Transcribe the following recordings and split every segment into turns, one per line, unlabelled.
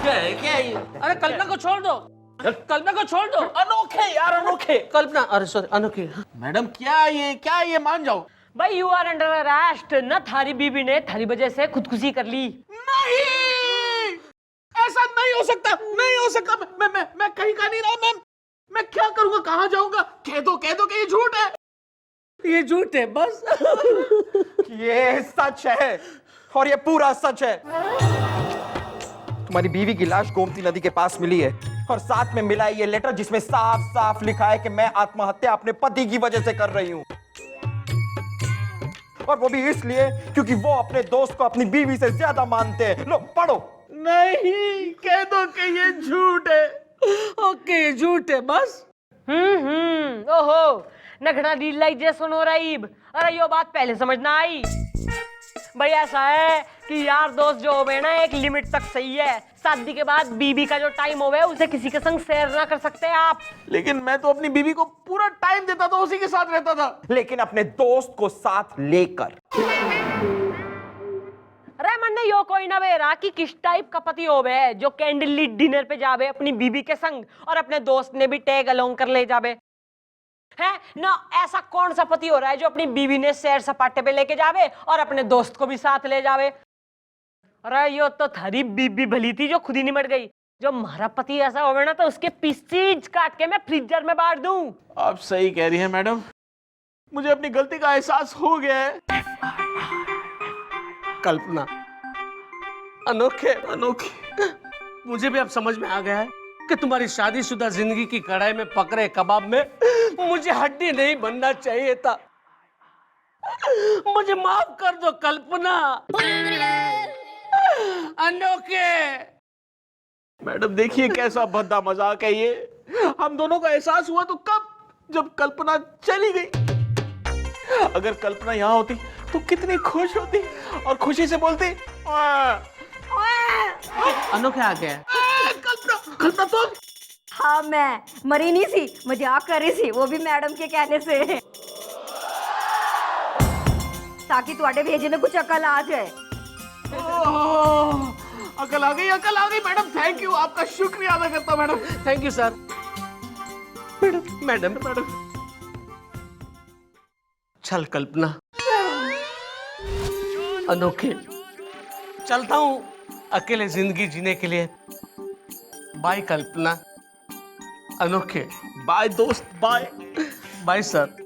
क्या है ये?
अरे कल्पना को छोड़ दो, कल्पना को छोड़ दो।
अनोखे यार, अनोखे।
कल्पना, अरे सॉरी, अनोखे।
मैडम क्या ये मान जाओ।
भाई यू आर अंडर अरेस्ट। न थारी बीबी ने थारी वजह से खुदकुशी कर ली।
नहीं, ऐसा नहीं हो सकता, नहीं हो सकता। मैं कहीं का नहीं रहा। मैं क्या करूंगा, कहाँ जाऊंगा? कह दो कि ये झूठ है।
ये झूठ है बस।
ये सच है और ये पूरा सच है। तुम्हारी बीवी की लाश गोमती नदी के पास मिली है और साथ में मिला है ये लेटर जिसमें साफ साफ लिखा है कि मैं आत्महत्या अपने पति की वजह से कर रही हूं, और वो भी इसलिए क्योंकि वो अपने दोस्त को अपनी बीवी से ज्यादा मानते हैं। लो पढ़ो।
नहीं, कह दो कि ये झूठ है।
ओके, ये झूठ है बस।
ओहो नखड़ा रियलाइजेशन हो रही। अरे यो बात पहले समझ ना आई। भाई ऐसा है कि यार दोस्त जो होवे ना एक लिमिट तक सही है। शादी के बाद बीबी का जो टाइम होवे उसे किसी के संग शेयर ना कर सकते आप।
लेकिन मैं तो अपनी बीवी को पूरा टाइम देता था, उसी के साथ रहता था।
लेकिन अपने दोस्त को साथ लेकर।
अरे मन यो कोई ना बेरा कि किस टाइप का पति होवे जो कैंडल लीट डिनर पे जावे अपनी बीवी के संग और अपने दोस्त ने भी टैग अलोंग कर ले जावे है ना। ऐसा कौन सा पति हो रहा है जो अपनी बीवी ने सैर सपाटे पे लेके जावे और अपने दोस्त को भी साथ ले जावे? अरे यो तो थारी बीबी भली थी जो खुद ही निमट गई। जो हमारा पति ऐसा होवे ना तो उसके पीसीज काट के मैं फ्रीजर में बांट दूं।
आप सही कह रही हैं मैडम, मुझे अपनी गलती का एहसास हो गया है।
कल्पना, अनोखे,
अनोखे।
मुझे भी अब समझ में आ गया है कि तुम्हारी शादीशुदा जिंदगी की कढ़ाई में पक रहे कबाब में मुझे हड्डी नहीं बनना चाहिए था। मुझे माफ कर दो कल्पना। अनोखे।
मैडम देखिए कैसा भद्दा मजाक है ये। हम दोनों का एहसास हुआ तो कब, जब कल्पना चली गई। अगर कल्पना यहाँ होती तो कितनी खुश होती और खुशी से बोलती
अनोखे आ गया।
कल्पना तुम।
हाँ मैं मरी नहीं सी, मजाक कर रही थी, वो भी मैडम के कहने से, ताकि तुम्हारे भेजे में कुछ अकल आ जाए।
अकल आ गई मैडम। थैंक यू, आपका शुक्रिया अदा करता हूं madam.
Thank you sir. Madam, चल कल्पना। अनोखे, चलता हूं अकेले जिंदगी जीने के लिए। बाय कल्पना। अनोखे,
बाय दोस्त, बाय।
Bye sir.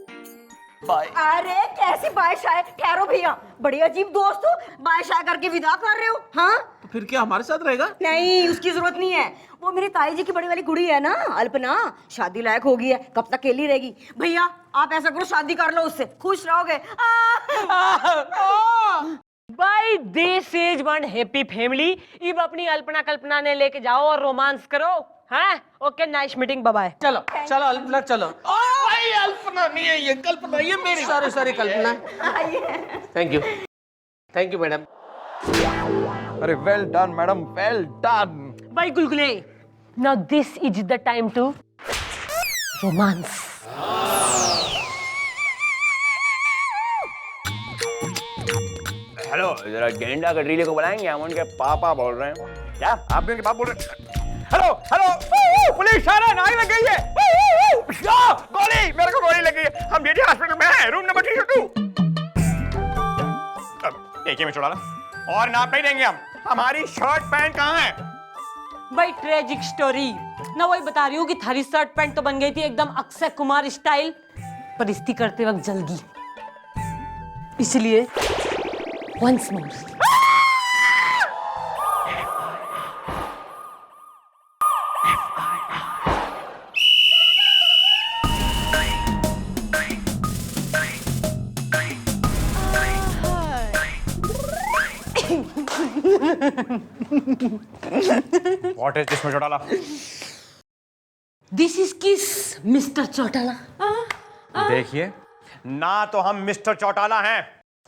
बाय।
अरे कैसी बाय शाय, ठहरो भैया, बड़ी अजीब दोस्त हो, बाय शाय करके विदा कर रहे हो। हाँ
तो फिर क्या हमारे साथ रहेगा?
नहीं, उसकी जरूरत नहीं है। वो मेरी ताई जी की बड़ी वाली कुड़ी है ना अल्पना, शादी लायक हो गई है, कब तक अकेली रहेगी। भैया आप ऐसा करो, शादी कर लो उससे, खुश रहोगे।
भाई this is one happy family. अब अपनी अल्पना कल्पना ने लेके जाओ और रोमांस करो। हाँ okay, nice meeting, bye bye.
चलो चलो अल्पना, चलो।
भाई अल्पना नहीं है ये, कल्पना ये मेरी।
Sorry Kalpana. Thank you madam.
अरे well done madam, well done.
भाई Gulgule, now this is the time to romance.
Hello, जरा गेंडा कटरीले को बुलाएंगे, हम उनके पापा बोल रहे हैं। क्या आप भी उनके पापा बोल रहे हैं? हेलो हेलो, पुलिस सायरन आग लग गई है। गोली, मेरे को गोली लगी है। हम जेडी हॉस्पिटल में हैं, रूम नंबर 302। एक ही में छोड़ा ना, और नाप नहीं देंगे हम। हमारी शर्ट पैंट कहाँ है?
भाई ट्रेजिक स्टोरी ना, वही बता रही हूँ कि थारी शर्ट पैंट तो बन गई थी एकदम अक्षय कुमार स्टाइल, पर इस्त्री करते वक्त जल गई, इसलिए once more।
What is this, mister Chautala?
This is किस मिस्टर चौटाला।
देखिए, ना तो हम मिस्टर चौटाला हैं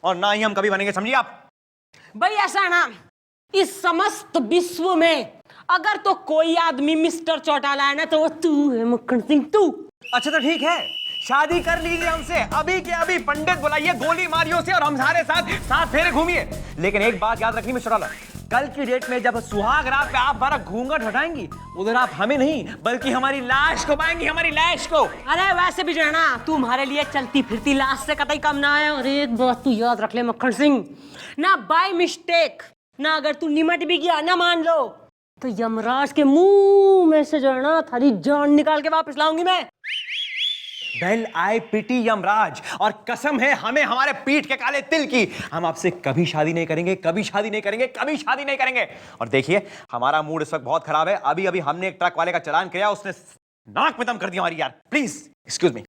और ना ही हम कभी बनेंगे, समझिए आप।
भाई ऐसा ना, इस समस्त विश्व में अगर तो कोई आदमी मिस्टर चौटाला है ना तो वो तू है, मक्खन सिंह तू।
अच्छा तो ठीक है, शादी कर लीजिए हमसे, अभी के अभी पंडित बुलाइए, गोली मारियो से और हम सारे साथ साथ फेरे घूमिए। लेकिन एक बात याद रखनी मिस्टर चौटाला,
कल की डेट में जब सुहाग रात पे आप हमारा घूंघट हटाएंगी, उधर आप हमें नहीं बल्कि हमारी लाश को पाएंगी, हमारी लाश को।
अरे वैसे भी जो है ना, तुम्हारे लिए चलती फिरती लाश से कतई कम ना है। और एक बात तू याद रख ले मक्खन सिंह, ना बाय मिस्टेक, ना अगर तू निमट भी गया ना मान लो, तो यमराज के मुंह में से जो है ना थारी जान निकाल के वापस लाऊंगी मैं।
वेल आई पिटी यमराज, और कसम है हमें हमारे पीठ के काले तिल की, हम आपसे कभी शादी नहीं करेंगे, कभी शादी नहीं करेंगे, कभी शादी नहीं करेंगे। और देखिए हमारा मूड इस वक्त बहुत खराब है। अभी अभी हमने एक ट्रक वाले का चालान किया, उसने नाक में दम कर दिया हमारी। यार प्लीज एक्सक्यूज मी।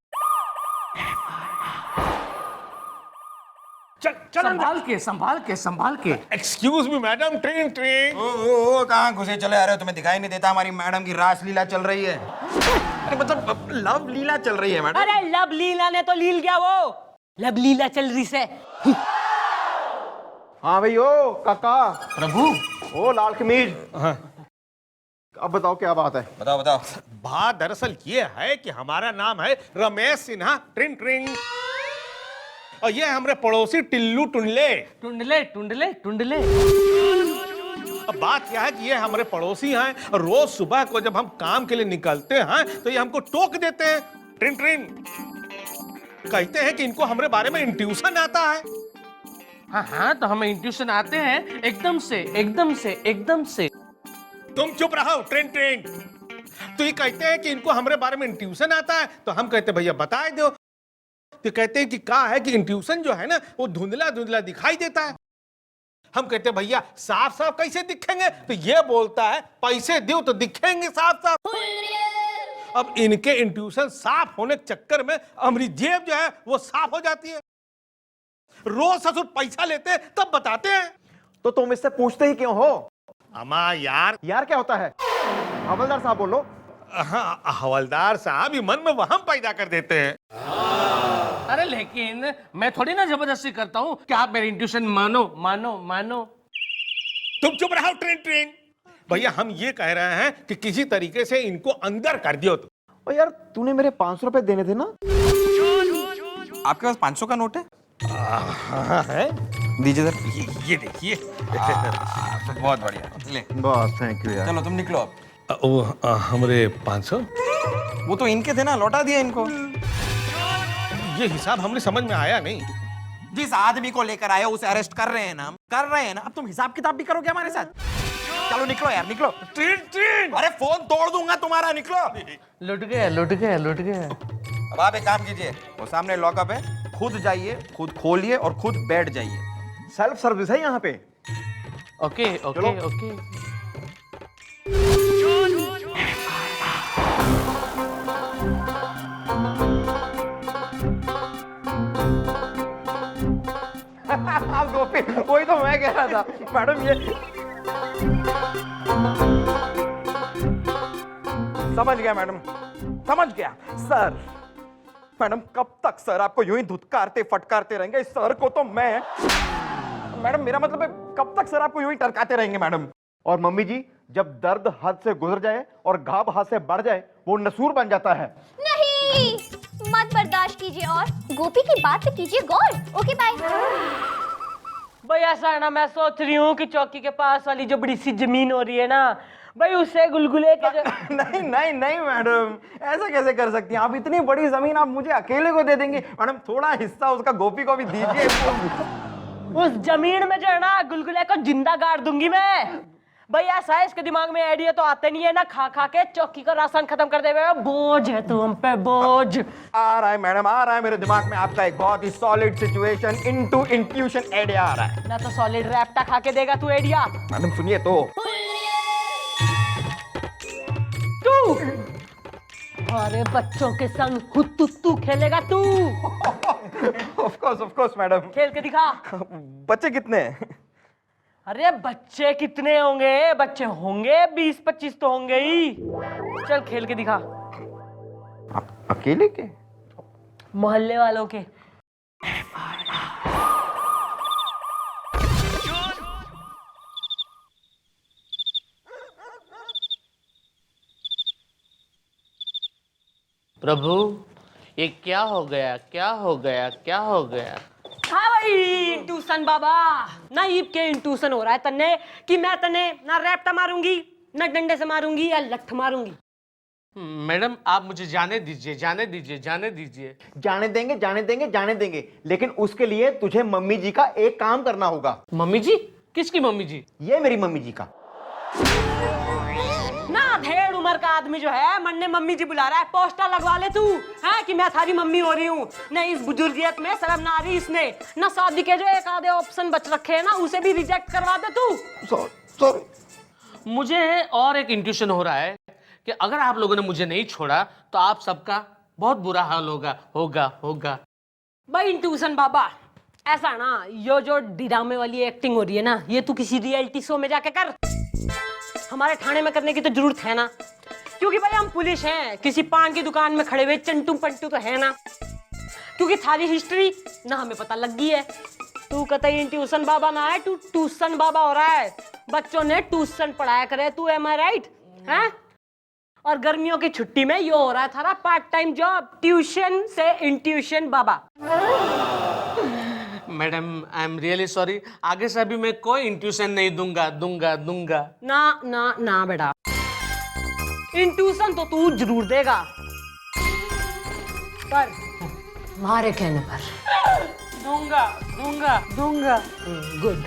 संभाल के।
Excuse me madam, train train.
ओ कहाँ घुसे चले आ रहे हो? तुम्हें दिखाई नहीं देता हमारी मैडम की रासलीला चल रही है? अरे मतलब लव लीला चल रही है मैडम।
अरे लब लीला ने तो लील गया वो, लब लीला चल रही से।
हाँ भाई, ओ काका,
प्रभु,
ओ लाल कमीज, अब बताओ क्या बात है? बताओ बताओ।
बात दरअसल ये है कि हमारा नाम है रमेश सिन्हा ट्रिन ट्रिन, और ये हमारे पड़ोसी टिल्लू टुंडले।
टुंडले टुंडले टुंडले।
अब बात क्या है कि ये हमारे पड़ोसी हैं, और रोज सुबह को जब हम काम के लिए निकलते हैं तो ये हमको टोक देते हैं, ट्रिन ट्रिन। कहते हैं कि इनको हमारे बारे में इंट्यूशन आता है।
हाँ, तो हमें इंट्यूशन आते हैं एकदम से एकदम से एकदम से।
तुम चुप रहो ट्रिन ट्रिन। तो ये कहते हैं कि इनको हमारे बारे में इंट्यूशन आता है, तो हम कहते हैं भैया बता दो। तो कहते हैं कि क्या है कि इंट्यूशन जो है ना वो धुंधला धुंधला दिखाई देता है। हम कहते हैं भैया साफ साफ कैसे दिखेंगे? तो ये बोलता है पैसे दो तो दिखेंगे साफ साफ। अब इनके इंट्यूशन साफ होने के चक्कर में हमारी जेब जो है वो साफ हो जाती है। रोज ससुर पैसा लेते हैं तब बताते हैं।
तो तुम इससे पूछते ही क्यों हो?
अमा यार
क्या होता है? हवलदार साहब बोलो।
हाँ, हवलदार साहब ही मन में वहम पैदा कर देते हैं।
अरे लेकिन मैं थोड़ी ना जबरदस्ती करता हूँ कि आप मेरी इंट्यूशन मानो मानो मानो।
तुम चुप रहो ट्रेन ट्रेन। भैया हम ये कह रहे हैं कि किसी तरीके से इनको अंदर कर दियो।
ओ यार, तूने मेरे 500 रुपए देने थे ना? आपके पास 500 का नोट है?
हाँ है,
दीजिए सर।
ये देखिए।
बहुत बढ़िया, ले बस, थैंक यू यार। चलो तुम निकलो अब।
हमारे 500
वो तो इनके थे ना, लौटा दिया इनको।
ये हिसाब हमने समझ में आया नहीं।
जिस आदमी को लेकर आए उसे अरेस्ट कर रहे हैं ना, अब तुम हिसाब किताब भी करोगे हमारे साथ? चलो निकलो यार, निकलो।
Train train.
अरे फोन तोड़ दूंगा तुम्हारा, निकलो।
लुट गया लुट गया लुट गया।
अब आप एक काम कीजिए, वो सामने लॉकअप है, खुद जाइए, खुद खोलिए और खुद बैठ जाइए। सेल्फ सर्विस है यहाँ पे।
Okay okay okay.
आप गोपी, वही तो मैं कह रहा था मैडम। ये समझ गया मैडम, समझ गया सर। मैडम कब तक सर आपको यूं ही धुतकारते फटकारते रहेंगे? इस सर को तो मैडम मेरा मतलब है कब तक सर आपको यूं ही टरकाते रहेंगे मैडम? और मम्मी जी, जब दर्द हद से गुजर जाए और घाव हाथ से बढ़ जाए वो नसूर बन जाता है।
नहीं, मत बर्दाश्त कीजिए और गोपी की बात पे कीजिए गौर। Okay bye.
भाई ऐसा है ना, मैं सोच रही हूँ कि चौकी के पास वाली जो बड़ी सी जमीन हो रही है ना भाई, उससे गुलगुले के जो
नहीं नहीं नहीं मैडम, ऐसा कैसे कर सकती हैं आप? इतनी बड़ी जमीन आप मुझे अकेले को दे देंगी? मैडम थोड़ा हिस्सा उसका गोपी को भी दीजिए।
उस जमीन में जो है ना गुलगुले को जिंदा गाड़ दूंगी मैं। भाई ऐसा है, इसके दिमाग में आइडिया तो आते नहीं है ना, खा खा के चौकी का राशन खत्म कर दे। बोझ है तू हम पे, बोझ।
आ रहा है मैडम, आ रहा है मेरे दिमाग में आपका एक बहुत ही solid situation into intuition idea आ रहा है।
ना तो सॉलिड रैप्टा खा के देगा तू आइडिया।
मैडम सुनिए तो।
तू अरे बच्चों के संग हुत्तुत्तू खेलेगा तू।
Of course madam.
खेल के दिखा।
बच्चे कितने हैं?
अरे बच्चे कितने होंगे? बच्चे होंगे 20-25 तो होंगे ही। चल खेल के दिखा।
अकेले के?
मोहल्ले वालों के।
प्रभु, ये क्या हो गया क्या हो गया क्या हो गया?
हाँ भाई ट्यूशन बाबा ना ईब के इंट्यूशन हो रहा है तन्ने कि मैं तन्ने ना रैप्टा मारूंगी ना डंडे से मारूंगी या लठ मारूंगी।
मैडम आप मुझे जाने दीजिए, जाने दीजिए, जाने दीजिए।
जाने देंगे, जाने देंगे, जाने देंगे, लेकिन उसके लिए तुझे मम्मी जी का एक काम करना होगा।
मम्मी जी? किसकी मम्मी जी?
ये मेरी मम्मी जी का।
ना ढेर उम्र का आदमी जो है मन ने मम्मी जी बुला रहा है, पोस्टर लगवा ले तू है कि मैं थारी मम्मी हो रही हूँ। न इस बुजुर्गियत में शर्म ना आ रही इसने, ना शादी के जो एक आधे ऑप्शन बच रखे हैं ना उसे भी रिजेक्ट करवा दे तू।
सॉरी। मुझे और एक इंट्यूशन हो रहा है कि अगर आप लोगों ने मुझे नहीं छोड़ा तो आप सबका बहुत बुरा हाल होगा।
भाई इंट्यूशन बाबा ऐसा ना, यो जो ड्रामे वाली एक्टिंग हो रही है ना ये तू किसी रियलिटी शो में जाके कर, हमारे थाने में करने की तो जरूरत है ना, क्योंकि भाई हम पुलिस हैं, किसी पान की दुकान में खड़े हुए चंटू पंटू तो है ना, क्योंकि थारी हिस्ट्री ना हमें पता लग गई है। तू कतई ट्यूशन बाबा ना है, तू ट्यूशन बाबा हो रहा है, बच्चों ने ट्यूशन पढ़ाया करे तू, एम आई राइट है। और गर्मियों की छुट्टी में यो हो रहा है थारा पार्ट टाइम जॉब, ट्यूशन से intuition Baba.
Madam I am really sorry, आगे से अभी मैं कोई इंट्यूशन नहीं दूंगा।
ना ना ना बेटा, इंट्यूशन तो तू जरूर देगा पर हमारे कहने पर। दूंगा। गुड।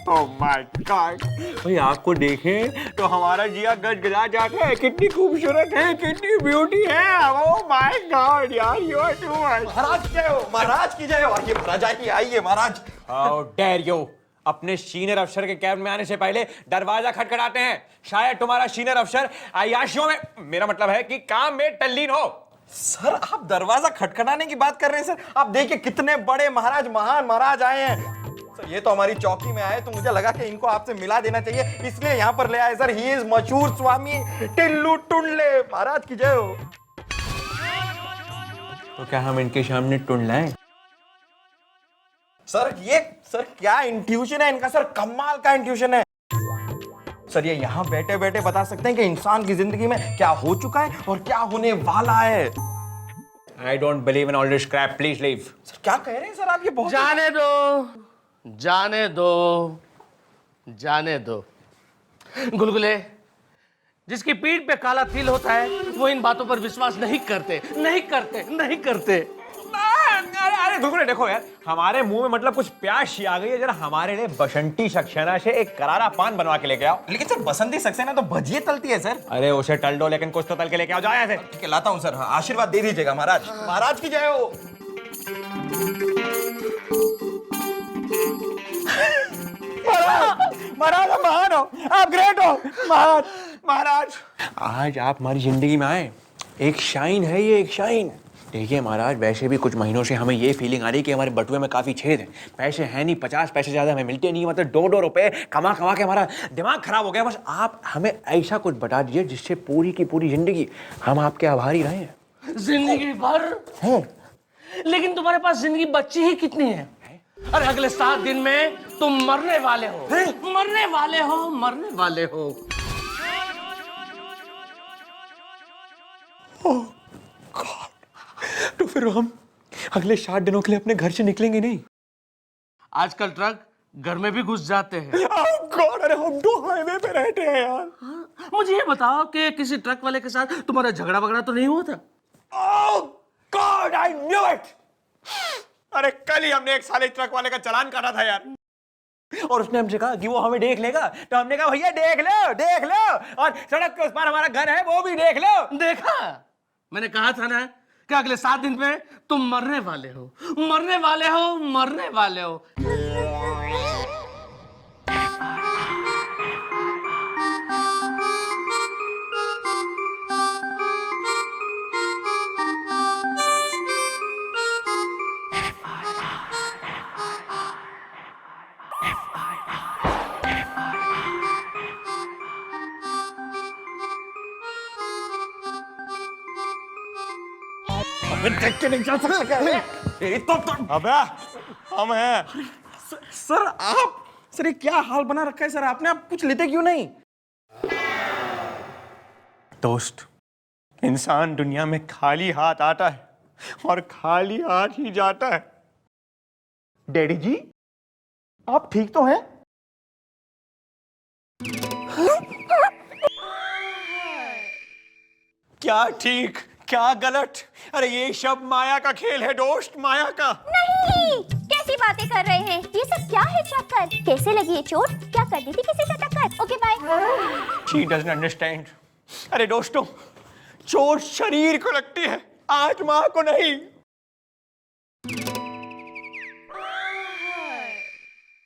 ओह माय गॉड, भाई आपको देखें तो हमारा जिया गदगदा जाता है। कितनी खूबसूरत है, कितनी ब्यूटी है। ओह माय गॉड यार, यू आर टू मच।
महाराज की जय हो, महाराज की जय हो। आइए महाराज, आइए महाराज।
हाउ डेयर यू, अपने सीनियर अफसर के कैब में आने से पहले दरवाजा खटखटाते हैं। शायद तुम्हारा सीनियर अफसर अय्याशियों में, मेरा मतलब है कि काम में तल्लीन हो।
सर आप दरवाजा खटखटाने की बात कर रहे हैं सर? आप देखिए कितने बड़े महाराज, महान महाराज आए हैं सर। ये तो हमारी चौकी में आए तो मुझे लगा कि इनको आपसे मिला देना चाहिए, इसलिए यहाँ पर ले आए सर। ही इज मशहूर स्वामी टिल्लू टुंडले। महाराज की जय हो।
तो क्या हम इनके सामने टुंडलाएं?
सर ये सर क्या इंट्यूशन है इनका सर, कमाल का इंट्यूशन है सर। ये यहाँ बैठे बैठे बता सकते हैं कि इंसान की जिंदगी में क्या हो चुका है और क्या होने वाला है।
I don't believe in all this crap, please leave.
Sir क्या कह रहे हैं सर आप? ये बहुत
जाने दो गुलगुले, जिसकी पीठ पे काला तिल होता है वो इन बातों पर विश्वास नहीं करते।
अरे गुलगुले देखो यार, हमारे मुंह में मतलब कुछ प्यास आ गई है। जरा हमारे लिए बसंती सक्सेना से एक करारा पान बनवा के लेके आओ।
लेकिन सर बसंती सक्सेना तो भजिए तलती है सर।
अरे उसे टल दो, लेकिन कुछ तो तल के लेके आओ। जाओ यहाँ से।
ठीक है लाता हूँ सर। हाँ, आशीर्वाद दे दीजिएगा महाराज। महाराज की जय हो।
महाराज आप महान हो, आप ग्रेट हो। महाराज आज आप हमारी जिंदगी में आए, एक शाइन है ये, एक शाइन। देखिए महाराज, वैसे भी कुछ महीनों से हमें ये फीलिंग आ रही है कि हमारे बटुए में काफी छेद है। पैसे हैं नहीं, 50 पैसे ज्यादा हमें मिलते नहीं, मतलब 2-2 रुपए कमा के हमारा दिमाग खराब हो गया। बस आप हमें ऐसा कुछ बता दीजिए जिससे पूरी की पूरी जिंदगी हम आपके आभारी रहे।
जिंदगी भर
हैं?
लेकिन तुम्हारे पास जिंदगी बची ही कितनी है? अरे अगले 7 दिन में तुम मरने वाले हो।
तो फिर हम अगले 60 दिनों के लिए अपने घर से निकलेंगे नहीं?
आजकल ट्रक घर में भी घुस जाते हैं।
गॉड, अरे हम तो हाईवे पे रहते हैं यार।
मुझे ये बताओ कि किसी ट्रक वाले के साथ तुम्हारा झगड़ा वगड़ा तो नहीं हुआ था?
Oh God, I knew it! अरे कल ही हमने एक साले ट्रक वाले का चालान काटा था यार, और उसने हमसे कहा कि वो हमें देख लेगा। तो हमने कहा भैया देख लो, और सड़क के उस पार हमारा घर है वो भी देख लो।
देखा, मैंने कहा था ना कि अगले 7 दिन में तुम मरने वाले हो।
देख के नहीं जा सकते। तो
अबे हम हैं।
सर आप, सर ये क्या हाल बना रखा है सर आपने? आप कुछ लेते क्यों नहीं?
दोस्त, इंसान दुनिया में खाली हाथ आता है और खाली हाथ ही जाता है।
डैडी जी, आप ठीक तो हैं?
क्या ठीक क्या गलत? अरे ये सब माया का खेल है दोस्त, माया का।
नहीं, कैसी बातें कर रहे हैं? ये सब क्या है चक्कर? कैसे लगी ये चोट? क्या कर दी थी किसी से टक्कर? Okay bye.
She doesn't understand. अरे दोस्तों, चोट शरीर को लगती है, आत्मा को नहीं।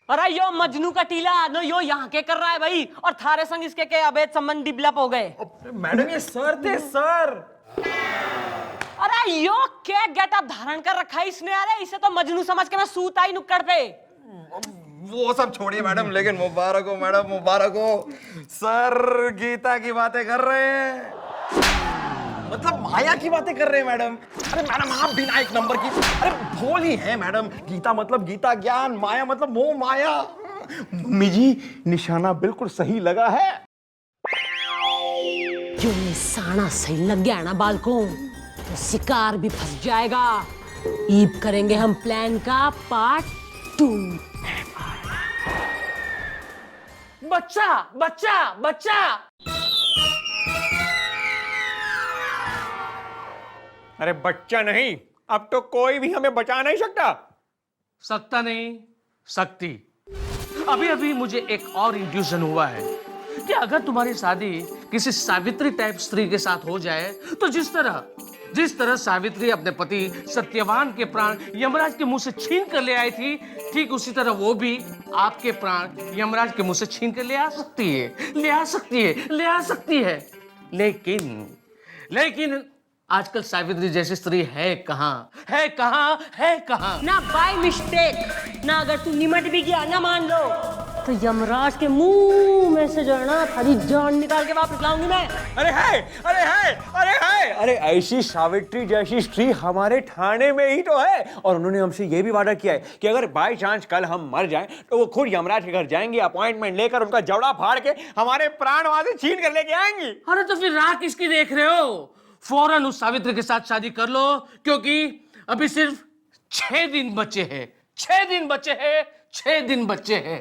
अरे यो मजनू का टीला नो यो यहाँ के कर रहा है भाई, और थारे संग इसके के अवैध संबंध डेवलप हो गए।
मैडम ये सर थे सर।
अरे यो क्या गेटअप धारण कर रखा है इसने? अरे इसे तो मजनू समझ के मैं सूत आई नुक्कड़ पे।
वो सब छोड़िए मैडम, लेकिन मुबारक हो मैडम, मुबारक हो। सर गीता की बातें कर रहे हैं, मतलब माया की बातें कर रहे हैं मैडम। अरे मैडम आप बिना एक नंबर की, अरे भोल ही है मैडम। गीता मतलब गीता ज्ञान, माया मतलब मोह माया।
मम्मी जी, निशाना बिल्कुल सही लगा है।
जो निशाना सही लग गया ना बालकों, तो शिकार भी फंस जाएगा। ईब करेंगे हम प्लान का पार्ट 2। बच्चा बच्चा बच्चा।
अरे बच्चा नहीं, अब तो कोई भी हमें बचा नहीं
सकता नहीं, सकती। अभी अभी मुझे एक और इंट्यूशन हुआ है कि अगर तुम्हारी शादी किसी सावित्री टाइप स्त्री के साथ हो जाए, तो जिस तरह सावित्री अपने पति सत्यवान के प्राण यमराज के मुंह से छीन कर ले आई थी, ठीक उसी तरह वो भी आपके प्राण यमराज के मुंह से छीन कर ले आ सकती है। लेकिन आजकल सावित्री जैसी स्त्री है कहाँ?
ना बाय मिस्टेक, ना अगर तू निमट भी गया ना मान लो, तो यमराज के मुंह में से जो है ना थारी जान निकाल के वापस लाऊंगी मैं।
अरे ऐसी सावित्री जैसी स्त्री हमारे थाने में ही तो है, और उन्होंने हमसे ये भी वादा किया है कि अगर बाय चांस कल हम मर जाएं तो वो खुद यमराज के घर जाएंगी, अपॉइंटमेंट लेकर उनका जबड़ा फाड़ के हमारे प्राण वहां से छीन कर लेके आएंगी।
अरे तो फिर राह किसकी देख रहे हो? फौरन उस सावित्री के साथ शादी कर लो, क्योंकि अभी सिर्फ 6 दिन बचे हैं। 6 दिन बचे हैं।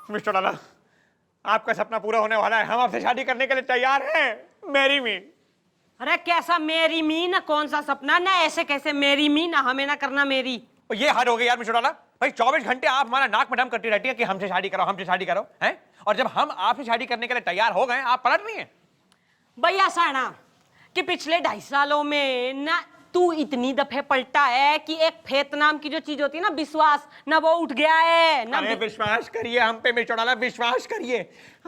मिस्टर डाला, आपका सपना पूरा होने वाला है। हम आपसे शादी करने के लिए तैयार हैं। Marry me.
अरे कैसा मेरी मी? ना कौन सा सपना, ना ऐसे कैसे मेरी मी, ना हमें ना करना मेरी।
ये हद हो गई यार मिस्टर डाला। भाई 24 घंटे आप हमारा नाक में दम करती रहती है कि हमसे शादी करो हैं? और जब हम आपसे शादी करने के लिए तैयार हो गए, आप पलट रही हैं।
भैया साना कि पिछले 2.5 सालों में ना तू इतनी दफे पलटा है कि एक फेत नाम की जो चीज होती है ना, विश्वास, ना वो उठ गया है ना।
अरे विश्वास करिए हम पे मिस्टर डाला, विश्वास करिए।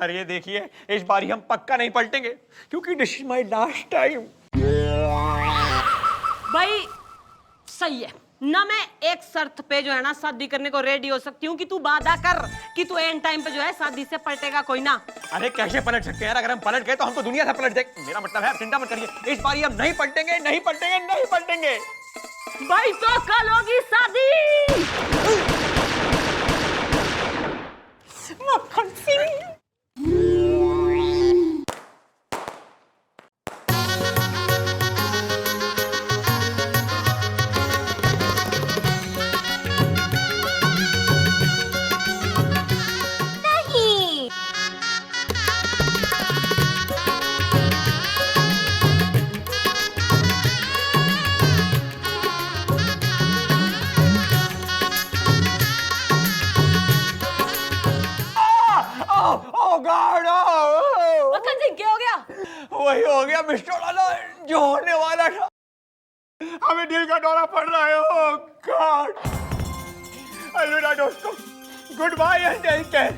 अरे देखिए, इस बार हम पक्का नहीं पलटेंगे, क्योंकि this is my last time.
भाई सही है ना, मैं एक शर्त पे जो है ना शादी करने को रेडी हो सकती हूँ कि तू वादा कर कि तू एंड टाइम पे जो है शादी से पलटेगा कोई ना।
अरे कैसे पलट सकते हैं यार? अगर हम पलट गए तो हम तो दुनिया से पलट जाएंगे। मेरा मतलब है, आप चिंता मत करिए, इस बार हम नहीं पलटेंगे।
भाई तो कल होगी शादी। मक्खन सिंह। मक्खन सिंह क्या हो गया?
वही हो गया मिस्टर डाला जो होने वाला था। हमें दिल का दौरा पड़ रहा है। Oh God. अलविदा दोस्तों, good bye and take care.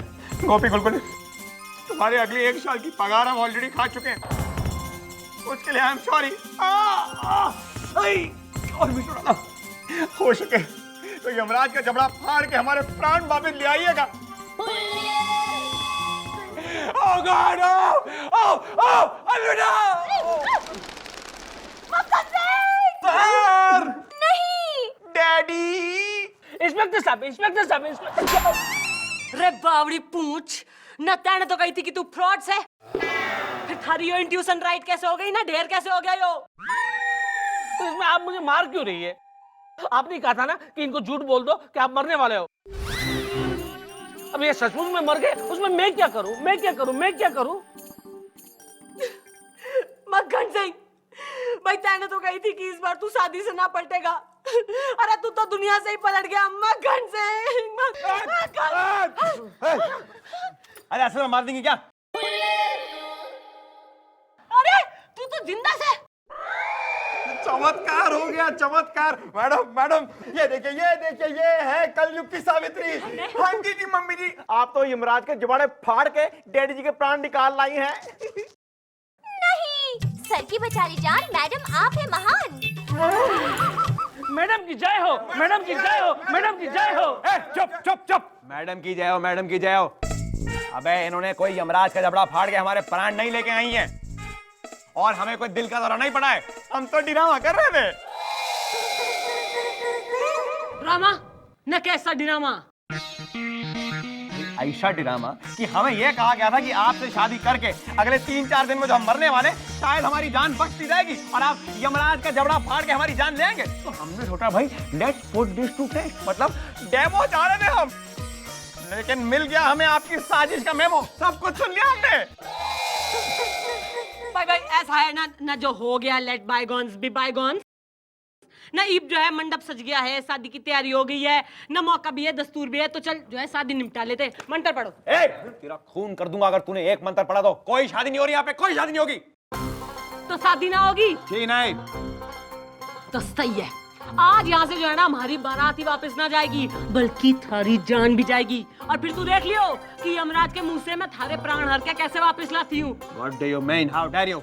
Gopi Gulguli, तुम्हारे अगले 1 साल की पगार हम ऑलरेडी खा चुके हैं। उसके लिए आई एम सॉरी। और भी थोड़ा हो सके तो यमराज का जबड़ा फाड़ के हमारे प्राण वापस ले आइएगा। Oh God! Oh! अलविदा! सर!
नहीं।
डैडी!
इंस्पेक्टर साहब, इंस्पेक्टर साहब, इंस्पेक्टर साहब।
रे बावड़ी पूछ, न तैने तो कही थी कि तू फ्रॉड है, फिर थारी यो इंट्यूशन राइट कैसे हो गई ना, ढेर कैसे हो गया यो?
तो इसमें आप मुझे मार क्यों रही है? आपने कहा था ना कि इनको झूठ बोल दो कि आप मरने वाले हो। अब ये सचमुच में मर गए, उसमें मैं क्या करूं? मैं क्या करूं? मैं क्या करूं?
मक्खन सिंह, भाई तैने तो कही थी कि इस बार तू शादी से ना पलटेगा। अरे तू तो दुनिया से ही पलट गया मक्खन सिंह।
अरे असल में मार देंगे क्या?
अरे तू तो जिंदा से।
चमत्कार हो गया, चमत्कार। मैडम ये देखिए ये है कलयुग की सावित्री।
हाँ जी मम्मी जी, आप तो यमराज के जबाड़े फाड़ के डैडी जी के प्राण निकाल लाई हैं।
नहीं, सर की बेचारी जान, मैडम आप है महान।
मैडम की जय हो, मैडम की जय हो, मैडम की जय हो।
चुप। मैडम की जय हो, मैडम की जय हो। अबे इन्होंने कोई यमराज का जबड़ा फाड़ के हमारे प्राण नहीं लेके आई हैं और हमें कोई दिल का दौरा नहीं पड़ा है। हम तो ड्रामा कर रहे थे।
ड्रामा न कैसा ड्रामा?
ऐसा ड्रामा कि हमें यह कहा गया था कि आपसे शादी करके अगले 3-4 दिन में जो हम मरने वाले शायद हमारी जान बचती रहेगी और आप यमराज का जबड़ा फाड़ के हमारी जान लेंगे। तो हमने सोचा भाई let's put this to test, मतलब डेमो चाह रहे थे हम, लेकिन मिल गया हमें आपकी साजिश का मेमो। सब कुछ सुन लिया हमने।
भाई ऐसा है ना जो हो गया लेट बायगॉन्स बी बायगॉन्स। ना ईब जो है मंडप सज गया है, शादी की तैयारी हो गई है, ना मौका भी है, दस्तूर भी है, तो चल जो है शादी निपटा लेते। मंत्र पढ़ो।
तेरा खून कर दूंगा अगर तूने एक मंत्र पढ़ा तो। कोई शादी नहीं हो रही यहाँ पे, कोई शादी नहीं होगी।
तो शादी ना होगी
जी नहीं।
तो सही है, आज यहाँ से जो है ना हमारी बारात ही वापस ना जाएगी बल्कि थारी जान भी जाएगी। और फिर तू देख लियो कि यमराज के मुंह से मैं थारे प्राण हर के कैसे वापस लाती हूँ।
What do you mean? How dare you?